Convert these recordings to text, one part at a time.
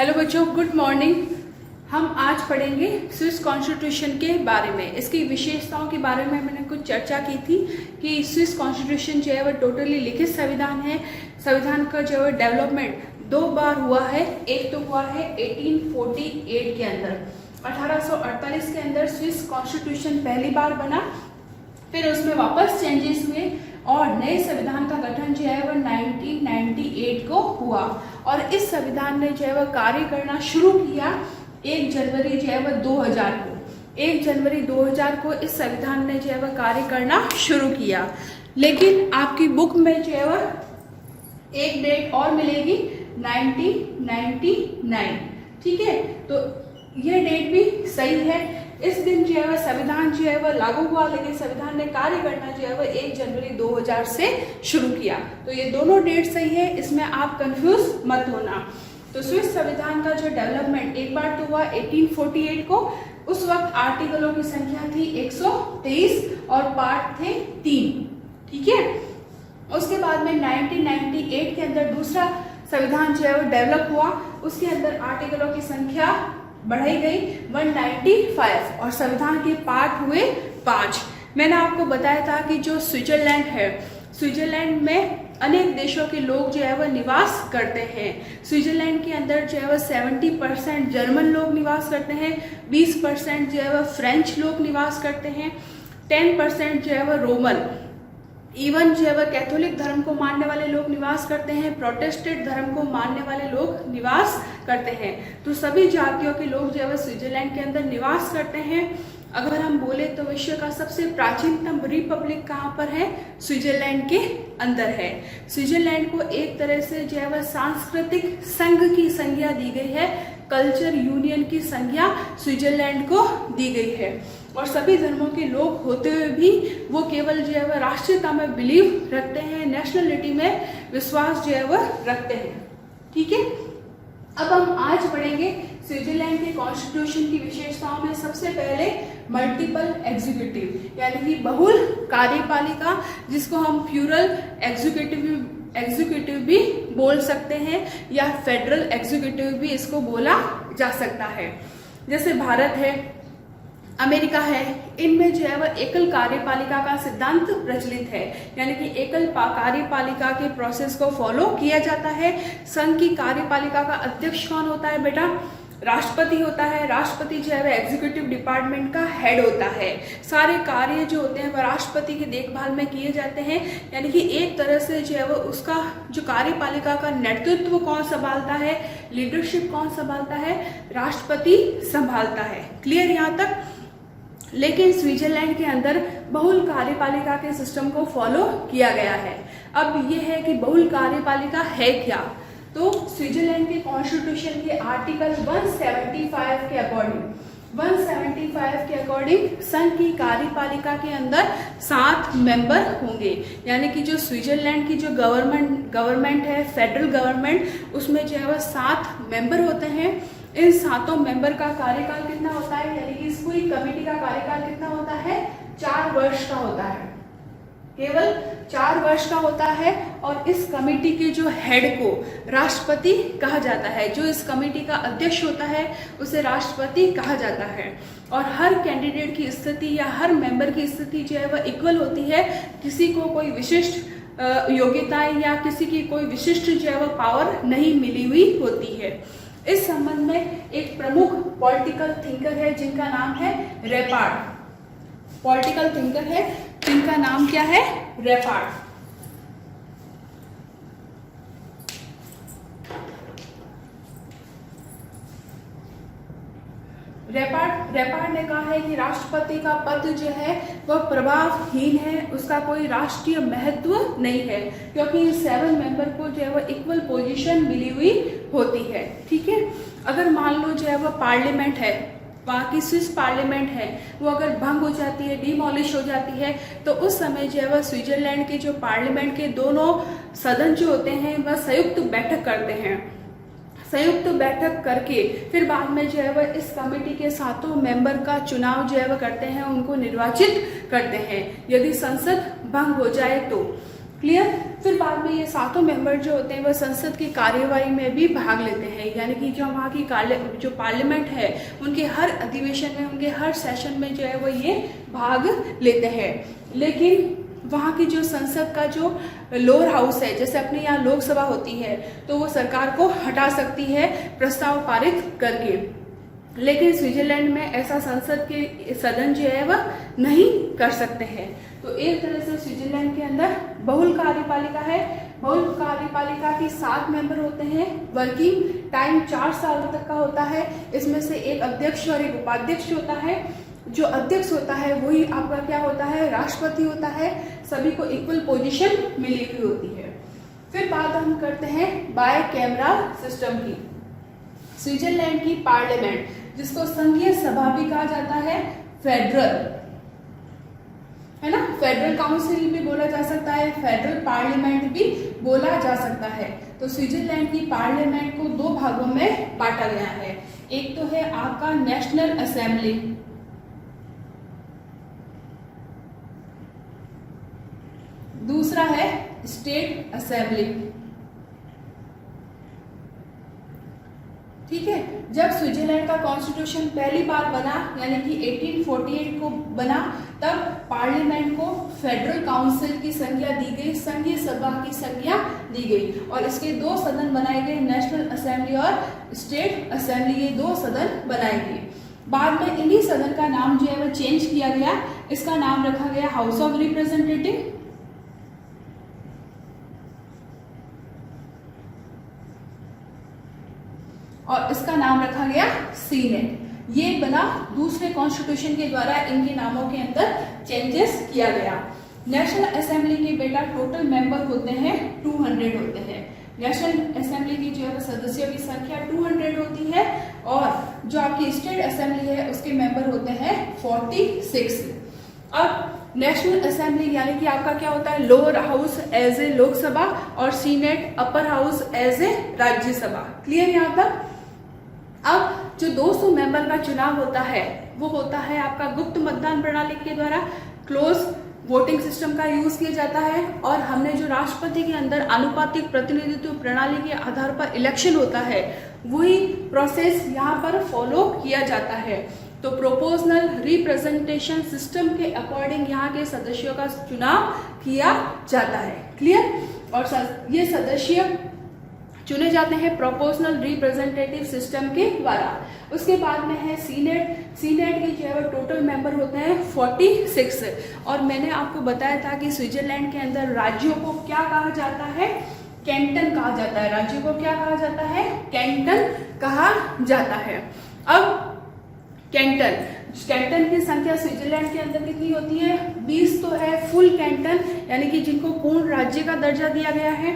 Hello बच्चों, good morning. हम आज पढ़ेंगे स्विस कॉन्स्टिट्यूशन के बारे में। इसकी विशेषताओं के बारे में मैंने कुछ चर्चा की थी कि स्विस कॉन्स्टिट्यूशन जो है वह टोटली लिखित संविधान है। संविधान का जो है डेवलपमेंट दो बार हुआ है। एक तो हुआ है 1848 के अंदर, 1848 के अंदर स्विस कॉन्स्टिट्यूशन पहली बार बना, फिर उसमें वापस चेंजेस हुए और नए संविधान का गठन जो है वह 1998 को हुआ। और इस संविधान ने जो है वह कार्य करना शुरू किया 1 जनवरी जो है वह 2000 को। 1 जनवरी 2000 को इस संविधान ने जो है वह कार्य करना शुरू किया। लेकिन आपकी बुक में जो है वह एक डेट और मिलेगी 1999, ठीक है। तो यह डेट भी सही है। इस दिन जो है वह संविधान जो है वह लागू हुआ, लेकिन संविधान ने कार्य करना जो है वह 1 जनवरी 2000 से शुरू किया। तो ये दोनों डेट सही है, इसमें आप कंफ्यूज मत होना। तो स्विस संविधान का जो डेवलपमेंट एक बार तो हुआ 1848 को। उस वक्त आर्टिकलों की संख्या थी 123 और पार्ट थे 3, ठीक है। उसके बाद में 1998 के अंदर दूसरा संविधान जो है वो डेवलप हुआ। उसके अंदर आर्टिकलों की संख्या बढ़ाई गई 195 और संविधान के पार्ट हुए 5। मैंने आपको बताया था कि जो स्विट्जरलैंड है, स्विट्जरलैंड में अनेक देशों के लोग जो है वह निवास करते हैं। स्विट्जरलैंड के अंदर जो है वह 70% जर्मन लोग निवास करते हैं, 20% जो है वह फ्रेंच लोग निवास करते हैं, 10% जो है वह रोमन, इवन जो है वह कैथोलिक धर्म को मानने वाले लोग निवास करते हैं, प्रोटेस्टेंट धर्म को मानने वाले लोग निवास करते हैं। तो सभी जातियों के लोग जो है वह स्विट्जरलैंड के अंदर निवास करते हैं। अगर हम बोले तो विश्व का सबसे प्राचीनतम रिपब्लिक कहाँ पर है? स्विट्जरलैंड के अंदर है। स्विट्जरलैंड को एक तरह से जो है वह सांस्कृतिक संघ की संज्ञा दी गई है, कल्चर यूनियन की संज्ञा स्विट्जरलैंड को दी गई है। और सभी धर्मों के लोग होते हुए भी वो केवल जो है वह राष्ट्रीयता में बिलीव रखते हैं, नेशनलिटी में विश्वास जो है वह रखते हैं, ठीक है। अब हम आज पढ़ेंगे स्विट्जरलैंड के कॉन्स्टिट्यूशन की विशेषताओं में सबसे पहले मल्टीपल एग्जीक्यूटिव, यानी कि बहुल कार्यपालिका, जिसको हम प्लूरल एग्जीक्यूटिव भी बोल सकते हैं या फेडरल एग्जीक्यूटिव भी इसको बोला जा सकता है। जैसे भारत है, अमेरिका है, इनमें जो है वह एकल कार्यपालिका का सिद्धांत प्रचलित है, यानी कि एकल कार्यपालिका के प्रोसेस को फॉलो किया जाता है। संघ की कार्यपालिका का अध्यक्ष कौन होता है बेटा? राष्ट्रपति होता है। राष्ट्रपति जो है वह एग्जीक्यूटिव डिपार्टमेंट का हेड होता है। सारे कार्य जो होते हैं वह राष्ट्रपति की देखभाल में किए जाते हैं, यानी कि एक तरह से जो है वह उसका जो कार्यपालिका का नेतृत्व कौन संभालता है, लीडरशिप कौन संभालता है? राष्ट्रपति संभालता है। क्लियर यहाँ तक? लेकिन स्विट्जरलैंड के अंदर बहुल कार्यपालिका के सिस्टम को फॉलो किया गया है। अब यह है कि बहुल कार्यपालिका है क्या? तो स्विट्जरलैंड के कॉन्स्टिट्यूशन के आर्टिकल 175 के अकॉर्डिंग संघ की कार्यपालिका के अंदर 7 मेंबर होंगे, यानी कि जो स्विट्जरलैंड की जो गवर्नमेंट है, फेडरल गवर्नमेंट, उसमें जो है वह 7 मेंबर होते हैं। इन 7 मेंबर का कार्यकाल कितना होता है, यानी कि इस पूरी कमेटी का कार्यकाल कितना होता है? 4 वर्ष का होता है, केवल 4 वर्ष का होता है। और इस कमेटी के जो हेड को राष्ट्रपति कहा जाता है। जो इस कमेटी का अध्यक्ष होता है उसे राष्ट्रपति कहा जाता है। और हर कैंडिडेट की स्थिति या हर मेंबर की स्थिति जो है वह इक्वल होती है। किसी को कोई विशिष्ट योग्यताएं या किसी की कोई विशिष्ट जो है वह पावर नहीं मिली हुई होती है। इस संबंध में एक प्रमुख पॉलिटिकल थिंकर है जिनका नाम है रेपार्ड। पॉलिटिकल थिंकर है जिनका नाम क्या है? रेपार्ड। रेपार्ड ने कहा है कि राष्ट्रपति का पद जो है वह प्रभावहीन है, उसका कोई राष्ट्रीय महत्व नहीं है, क्योंकि 7 मेंबर को जो है वह इक्वल पोजीशन मिली हुई होती है, ठीक है। अगर मान लो जो है वह पार्लियामेंट है, वहाँ की स्विस पार्लियामेंट है, वो अगर भंग हो जाती है, डिमोलिश हो जाती है, तो उस समय जो है वह स्विट्जरलैंड के जो पार्लियामेंट के दोनों सदन जो होते हैं वह संयुक्त बैठक करते हैं। संयुक्त बैठक करके फिर बाद में जो है वह इस कमेटी के 7 मेंबर का चुनाव जो है वह करते हैं, उनको निर्वाचित करते हैं। यदि संसद भंग हो जाए तो क्लियर। फिर बाद में ये सातों मेंबर जो होते हैं वह संसद की कार्यवाही में भी भाग लेते हैं, यानी कि जो वहाँ की जो पार्लियामेंट है उनके हर अधिवेशन में, उनके हर सेशन में जो है वो ये भाग लेते हैं। लेकिन वहाँ की जो संसद का जो लोअर हाउस है, जैसे अपने यहाँ लोकसभा होती है, तो वो सरकार को हटा सकती है प्रस्ताव पारित करके। लेकिन स्विट्जरलैंड में ऐसा संसद के सदन जो है वह नहीं कर सकते हैं। तो एक तरह से स्विट्जरलैंड के अंदर बहुल कार्यपालिका है। बहुल कार्यपालिका की 7 मेंबर होते हैं। वर्किंग टाइम 4 साल तक का होता है। इसमें से एक अध्यक्ष और एक उपाध्यक्ष होता है। जो अध्यक्ष होता है वही आपका क्या होता है, राष्ट्रपति होता है। सभी को इक्वल पोजीशन मिली हुई होती है। फिर बात हम करते हैं बाय कैमरा सिस्टम की। स्विट्जरलैंड की पार्लियामेंट, जिसको संघीय सभा भी कहा जाता है, फेडरल है ना, फेडरल काउंसिल भी बोला जा सकता है, फेडरल पार्लियामेंट भी बोला जा सकता है। तो स्विट्जरलैंड की पार्लियामेंट को 2 भागों में बांटा गया है। एक तो है आपका नेशनल असेंबली, दूसरा है स्टेट असेंबली। ठीक है। जब स्विट्जरलैंड का कॉन्स्टिट्यूशन पहली बार बना, यानी कि 1848 को बना, तब पार्लियामेंट को फेडरल काउंसिल की संज्ञा दी गई, संघीय सभा की संज्ञा दी गई, और इसके 2 सदन बनाए गए, नेशनल असेंबली और स्टेट असेंबली। ये 2 सदन बनाए गए। बाद में इन्हीं सदन का नाम जो है वो चेंज किया गया। इसका नाम रखा गया हाउस ऑफ रिप्रेजेंटेटिव, और इसका नाम रखा गया सीनेट। ये बना दूसरे कॉन्स्टिट्यूशन के द्वारा, इनके नामों के अंदर चेंजेस किया गया। नेशनल असेंबली के बेटा टोटल मेंबर होते हैं 200 होते हैं। नेशनल असेंबली की जो है सदस्यों की संख्या 200 होती है, और जो आपकी स्टेट असेंबली है उसके मेंबर होते हैं 46। अब नेशनल असेंबली यानी कि आपका क्या होता है, lower house as a Lok Sabha, और senate upper house as a Rajya Sabha. Clear यहाँ तक। अब जो 200 मेंबर का चुनाव होता है वो होता है आपका गुप्त मतदान प्रणाली के द्वारा। क्लोज वोटिंग सिस्टम का यूज किया जाता है, और हमने जो राष्ट्रपति के अंदर आनुपातिक प्रतिनिधित्व प्रणाली के आधार पर इलेक्शन होता है, वही प्रोसेस यहाँ पर फॉलो किया जाता है। तो प्रोपोर्शनल रिप्रेजेंटेशन सिस्टम के अकॉर्डिंग यहाँ के सदस्यों का चुनाव किया जाता है। क्लियर। और ये सदस्य चुने जाते हैं प्रोपोर्शनल रिप्रेजेंटेटिव सिस्टम के द्वारा। उसके बाद में है सीनेट। सीनेट के जो है टोटल मेंबर होते हैं 46, और मैंने आपको बताया था कि स्विट्जरलैंड के अंदर राज्यों को क्या कहा जाता है, कैंटन कहा जाता है। राज्यों को क्या कहा जाता है, कैंटन कहा जाता है। अब कैंटन की संख्या स्विट्जरलैंड के अंदर कितनी होती है, 20 तो है फुल कैंटन, यानी कि जिनको पूर्ण राज्य का दर्जा दिया गया है,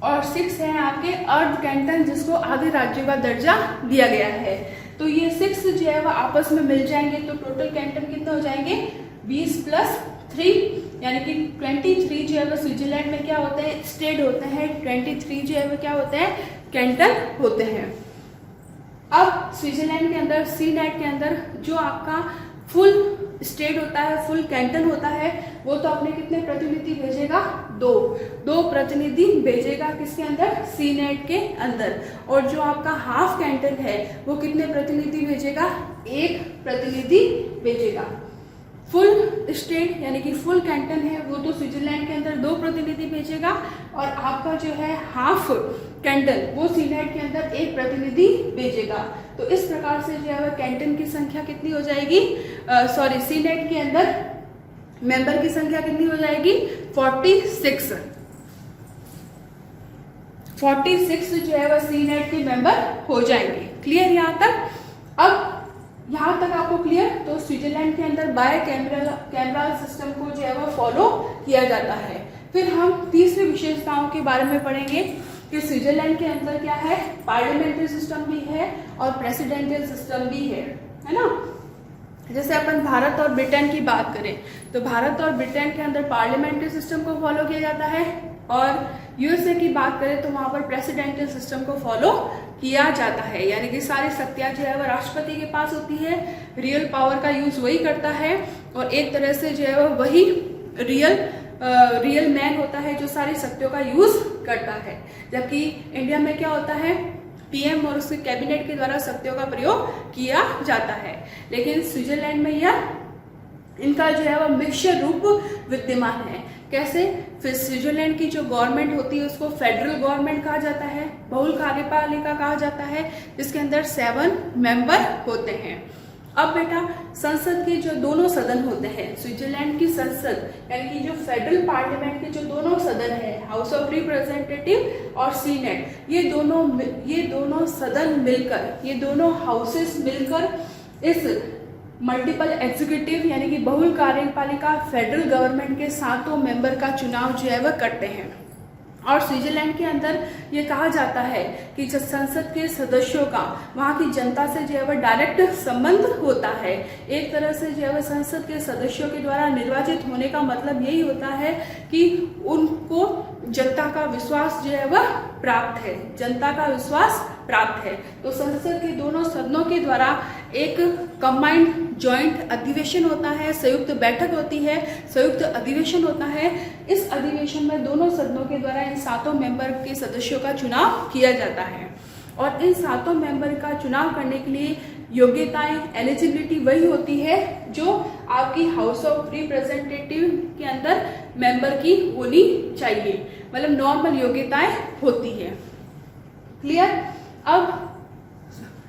और 6 हैं आपके अर्ध कैंटन, जिसको आधे राज्यों का दर्जा दिया गया है। तो ये 6 जो है वह आपस में मिल जाएंगे, तो टोटल कैंटन कितने हो जाएंगे, 20 + 3, यानी कि 23 जो है वह स्विट्जरलैंड में क्या होते हैं, स्टेट होते हैं। 23 जो है वह क्या होते हैं, कैंटन होते हैं। अब स्विट्जरलैंड के अंदर सीनेट के अंदर जो आपका फुल स्टेट होता है, फुल कैंटन होता है, वो तो अपने कितने प्रतिनिधि भेजेगा, 2 प्रतिनिधि भेजेगा किसके अंदर, सीनेट के अंदर। और जो आपका हाफ कैंटन है वो कितने प्रतिनिधि भेजेगा, 1 प्रतिनिधि भेजेगा। फुल स्टेट यानी कि फुल कैंटन है वो तो स्विट्जरलैंड के अंदर 2 प्रतिनिधि भेजेगा, और आपका जो है हाफ कैंटन वो सीनेट के अंदर 1 प्रतिनिधि भेजेगा। तो इस प्रकार से जो है कैंटन की संख्या कितनी हो जाएगी, सीनेट के अंदर मेंबर की संख्या कितनी हो जाएगी, 46। 46 जो है वह सीनेट के मेंबर हो जाएंगे। क्लियर यहाँ तक। अब यहाँ तक आपको क्लियर। तो स्विट्जरलैंड के अंदर बाय कैमरल सिस्टम को जो है वो फॉलो किया जाता है। फिर हम तीसरी विशेषताओं के बारे में पढ़ेंगे कि स्विट्जरलैंड के अंदर क्या है, पार्लियामेंट्री सिस्टम भी है और प्रेसिडेंशियल सिस्टम भी है ना। जैसे अपन भारत और ब्रिटेन की बात करें तो भारत और ब्रिटेन के अंदर पार्लियामेंट्री सिस्टम को फॉलो किया जाता है, और यूएसए की बात करें तो वहां पर प्रेसिडेंशियल सिस्टम को फॉलो किया जाता है, यानी कि सारी शक्तियां जो है वह राष्ट्रपति के पास होती है, रियल पावर का यूज वही करता है, और एक तरह से जो है वही रियल रियल मैन होता है जो सारी शक्तियों का यूज करता है, जबकि इंडिया में क्या होता है, पीएम और उसके कैबिनेट के द्वारा शक्तियों का प्रयोग किया जाता है। लेकिन स्विट्जरलैंड में यह इनका जो है वह मिक्सचर रूप विद्यमान है। कैसे? फिर स्विट्जरलैंड की जो गवर्नमेंट होती है उसको फेडरल गवर्नमेंट कहा जाता है, बहुल कार्यपालिका कहा जाता है, जिसके अंदर 7 मेंबर होते हैं। अब बेटा संसद के जो दोनों सदन होते हैं, स्विट्जरलैंड की संसद यानी कि जो फेडरल पार्लियामेंट के जो दोनों सदन है, हाउस ऑफ रिप्रेजेंटेटिव और सीनेट, ये दोनों सदन मिलकर, ये दोनों हाउसेस मिलकर इस मल्टीपल एग्जीक्यूटिव यानी कि बहुल कार्यपालिका फेडरल गवर्नमेंट के 7 मेंबर का चुनाव जो है वह करते हैं। और स्विट्जरलैंड के अंदर ये कहा जाता है कि जब संसद के सदस्यों का वहाँ की जनता से जो है वह डायरेक्ट संबंध होता है। एक तरह से जो है वह संसद के सदस्यों के द्वारा निर्वाचित होने का मतलब यही होता है कि उनको जनता का विश्वास जो है वह प्राप्त है, जनता का विश्वास प्राप्त है। तो संसद के दोनों सदनों के द्वारा एक कंबाइंड जॉइंट अधिवेशन होता है, संयुक्त बैठक होती है, संयुक्त अधिवेशन होता है। इस अधिवेशन में दोनों सदनों के द्वारा इन 7 मेंबर के सदस्यों का चुनाव किया जाता है। और इन 7 मेंबर का चुनाव करने के लिए योग्यताएं, एलिजिबिलिटी वही होती है जो आपकी हाउस ऑफ रिप्रेजेंटेटिव के अंदर मेंबर की होनी चाहिए, मतलब नॉर्मल योग्यताएं होती है। क्लियर? अब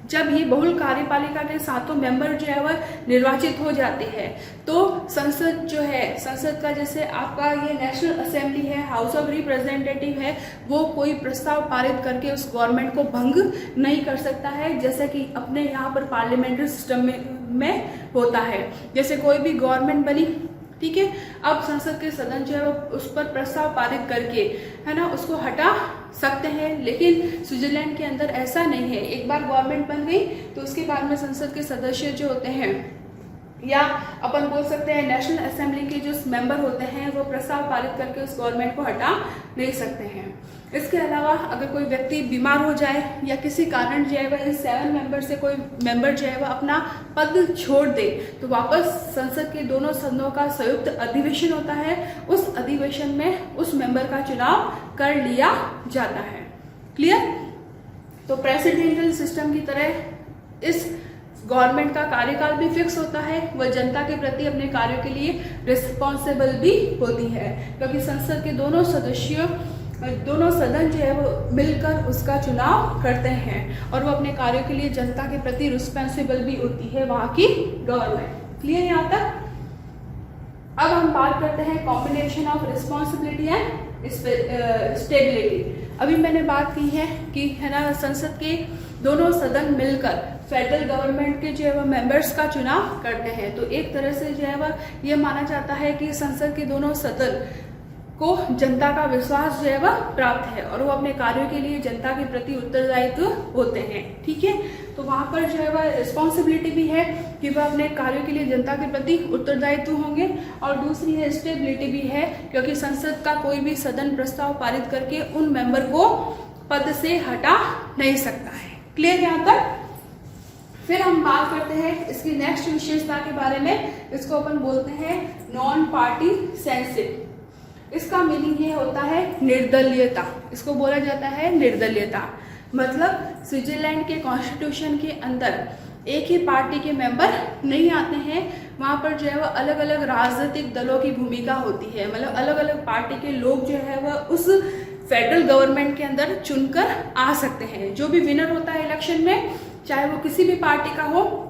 जब ये बहुल कार्यपालिका के 7 मेंबर जो है वह निर्वाचित हो जाते हैं तो संसद जो है, संसद का जैसे आपका ये नेशनल असेंबली है, हाउस ऑफ रिप्रेजेंटेटिव है, वो कोई प्रस्ताव पारित करके उस गवर्नमेंट को भंग नहीं कर सकता है, जैसे कि अपने यहाँ पर पार्लियामेंट्री सिस्टम में होता है। जैसे कोई भी गवर्नमेंट बनी, ठीक है, अब संसद के सदन जो है उस पर प्रस्ताव पारित करके, है ना, उसको हटा सकते हैं। लेकिन स्विट्जरलैंड के अंदर ऐसा नहीं है। एक बार गवर्नमेंट बन गई तो उसके बाद में संसद के सदस्य जो होते हैं, या अपन बोल सकते हैं नेशनल असेंबली के जो मेंबर होते हैं, वो प्रस्ताव पारित करके उस गवर्नमेंट को हटा नहीं सकते हैं। इसके अलावा अगर कोई व्यक्ति बीमार हो जाए या किसी कारण जो है वह इन 7 मेंबर से कोई मेंबर जो है वह अपना पद छोड़ दे तो वापस संसद के दोनों सदनों का संयुक्त अधिवेशन होता है। उस अधिवेशन में उस मेंबर का चुनाव कर लिया जाता है। क्लियर? तो प्रेसिडेंशियल सिस्टम की तरह इस गवर्नमेंट का कार्यकाल भी फिक्स होता है, वह जनता के प्रति अपने कार्यों के लिए रिस्पॉन्सिबल भी होती है, क्योंकि संसद के दोनों सदन जो है वो मिलकर उसका चुनाव करते हैं और वो अपने कार्यों के लिए जनता के प्रति रिस्पॉन्सिबल भी होती है वहाँ की गवर्नमेंट। क्लियर यहाँ तक? अब हम बात करते हैं combination of responsibility and stability. अभी मैंने बात की है कि, है ना, संसद के दोनों सदन मिलकर फेडरल गवर्नमेंट के जो है वह मेंबर्स का चुनाव करते हैं। तो एक तरह से जो है वह यह माना जाता है कि संसद के दोनों सदन को जनता का विश्वास जो है वह प्राप्त है और वो अपने कार्यों के लिए जनता के प्रति उत्तरदायित्व होते हैं। ठीक है, तो वहाँ पर जो है वह रिस्पॉन्सिबिलिटी भी है कि वह अपने कार्यों के लिए जनता के प्रति उत्तरदायित्व होंगे, और दूसरी है स्टेबिलिटी भी है, क्योंकि संसद का कोई भी सदन प्रस्ताव पारित करके उन मेंबर को पद से हटा नहीं सकता है। क्लियर यहाँ तक? फिर हम बात करते हैं इसकी नेक्स्ट विशेषता के बारे में। इसको अपन बोलते हैं नॉन पार्टीसेनशिप। इसका मीनिंग ये होता है निर्दलीयता। इसको बोला जाता है निर्दलीयता, मतलब स्विट्जरलैंड के कॉन्स्टिट्यूशन के अंदर एक ही पार्टी के मेंबर नहीं आते हैं। वहाँ पर जो है वह अलग अलग राजनीतिक दलों की भूमिका होती है, मतलब अलग अलग पार्टी के लोग जो है वह उस फेडरल गवर्नमेंट के अंदर चुनकर आ सकते हैं। जो भी विनर होता है इलेक्शन में, चाहे वो किसी भी पार्टी का हो,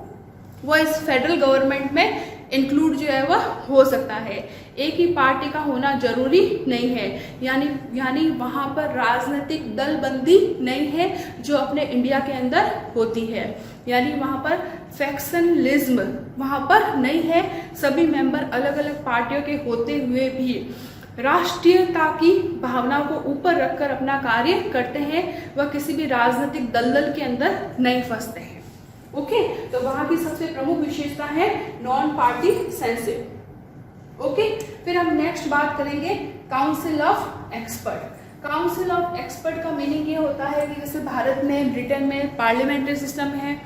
वह इस फेडरल गवर्नमेंट में इंक्लूड जो है वह हो सकता है। एक ही पार्टी का होना जरूरी नहीं है, यानी वहाँ पर राजनीतिक दलबंदी नहीं है जो अपने इंडिया के अंदर होती है, यानी वहाँ पर फैक्शनलिज्म वहाँ पर नहीं है। सभी मेंबर अलग अलग पार्टियों के होते हुए भी राष्ट्रीयता की भावना को ऊपर रखकर अपना कार्य करते हैं। वह किसी भी राजनीतिक दलदल के अंदर नहीं फंसते हैं। ओके, तो वहां की सबसे प्रमुख विशेषता है नॉन पार्टीसेनशिप। ओके, फिर हम नेक्स्ट बात करेंगे council of expert. Council of expert का मीनिंग ये होता है कि जैसे भारत में, ब्रिटेन में पार्लियामेंट्री सिस्टम है,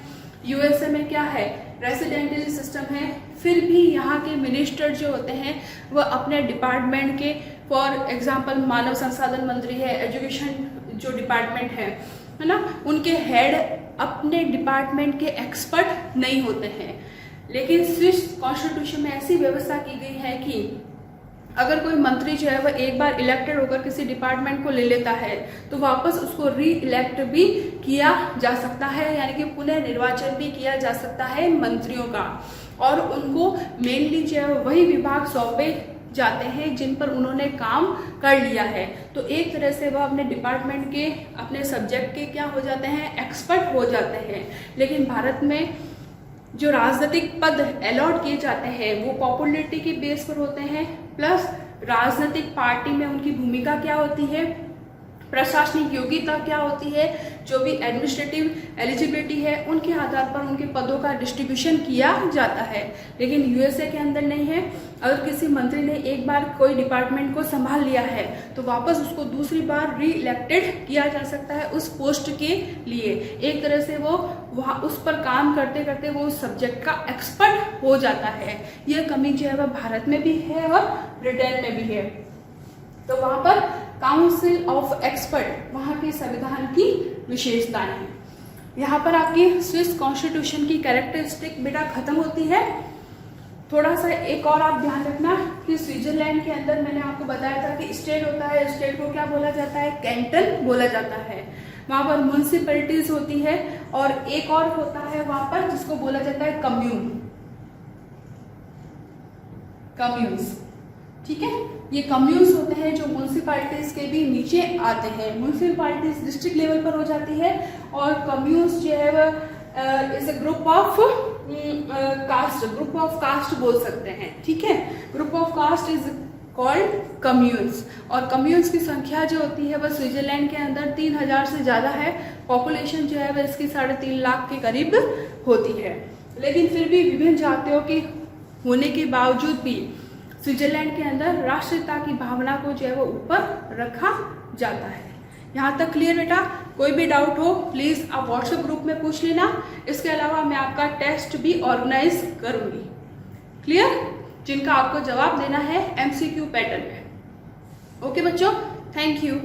यूएसए में क्या है, रेसिडेंटली सिस्टम है, फिर भी यहाँ के मिनिस्टर जो होते हैं वह अपने डिपार्टमेंट के, फॉर एग्जांपल मानव संसाधन मंत्री है, एजुकेशन जो डिपार्टमेंट है ना, उनके हेड अपने डिपार्टमेंट के एक्सपर्ट नहीं होते हैं। लेकिन स्विस कॉन्स्टिट्यूशन में ऐसी व्यवस्था की गई है कि अगर कोई मंत्री जो है वह एक बार इलेक्टेड होकर किसी डिपार्टमेंट को ले लेता है तो वापस उसको री इलेक्ट भी किया जा सकता है, यानी कि पुनः निर्वाचन भी किया जा सकता है मंत्रियों का, और उनको मेनली जो है वही विभाग सौंपे जाते हैं जिन पर उन्होंने काम कर लिया है। तो एक तरह से वह अपने डिपार्टमेंट के, अपने सब्जेक्ट के क्या हो जाते हैं, एक्सपर्ट हो जाते हैं। लेकिन भारत में जो राजनीतिक पद अलॉट किए जाते हैं वो पॉपुलैरिटी के बेस पर होते हैं, प्लस राजनीतिक पार्टी में उनकी भूमिका क्या होती है, प्रशासनिक योग्यता क्या होती है, जो भी एडमिनिस्ट्रेटिव एलिजिबिलिटी है, उनके आधार पर उनके पदों का डिस्ट्रीब्यूशन किया जाता है। लेकिन यूएसए के अंदर नहीं है। अगर किसी मंत्री ने एक बार कोई डिपार्टमेंट को संभाल लिया है तो वापस उसको दूसरी बार री इलेक्टेड किया जा सकता है उस पोस्ट के लिए। एक तरह से वो वहाँ उस पर काम करते करते वो उस सब्जेक्ट का एक्सपर्ट हो जाता है। यह कमी जो है वह भारत में भी है और ब्रिटेन में भी है। तो वहाँ पर काउंसिल ऑफ एक्सपर्ट वहाँ के संविधान की विशेषताएं हैं। यहाँ पर आपकी स्विस कॉन्स्टिट्यूशन की कैरेक्टरिस्टिक बेटा खत्म होती है। थोड़ा सा एक और आप ध्यान रखना कि स्विट्जरलैंड के अंदर मैंने आपको बताया था कि स्टेट होता है, स्टेट को क्या बोला जाता है, कैंटन बोला जाता है। वहाँ पर म्युनिसिपैलिटीज होती है और एक और होता है वहाँ पर जिसको बोला जाता है कम्यून्स। ठीक है, ये कम्यून्स होते हैं जो म्युनिसिपैलिटीज के भी नीचे आते हैं। म्युनिसिपैलिटीज डिस्ट्रिक्ट लेवल पर हो जाती है और कम्यून्स जो है वह is a group of caste बोल सकते हैं। ठीक है, group of caste is called communes. और कम्यून्स की संख्या जो होती है वह स्विट्जरलैंड के अंदर 3000 से ज़्यादा है। पॉपुलेशन जो है वह इसकी 3.5 लाख के करीब होती है। लेकिन फिर भी विभिन्न जातियों के होने के बावजूद भी स्विट्जरलैंड के अंदर राष्ट्रीयता की भावना को जो है वो ऊपर रखा जाता है। यहाँ तक क्लियर बेटा? कोई भी डाउट हो प्लीज़ आप व्हाट्सएप ग्रुप में पूछ लेना। इसके अलावा मैं आपका टेस्ट भी ऑर्गेनाइज करूँगी। क्लियर? जिनका आपको जवाब देना है MCQ पैटर्न में। ओके बच्चों, थैंक यू।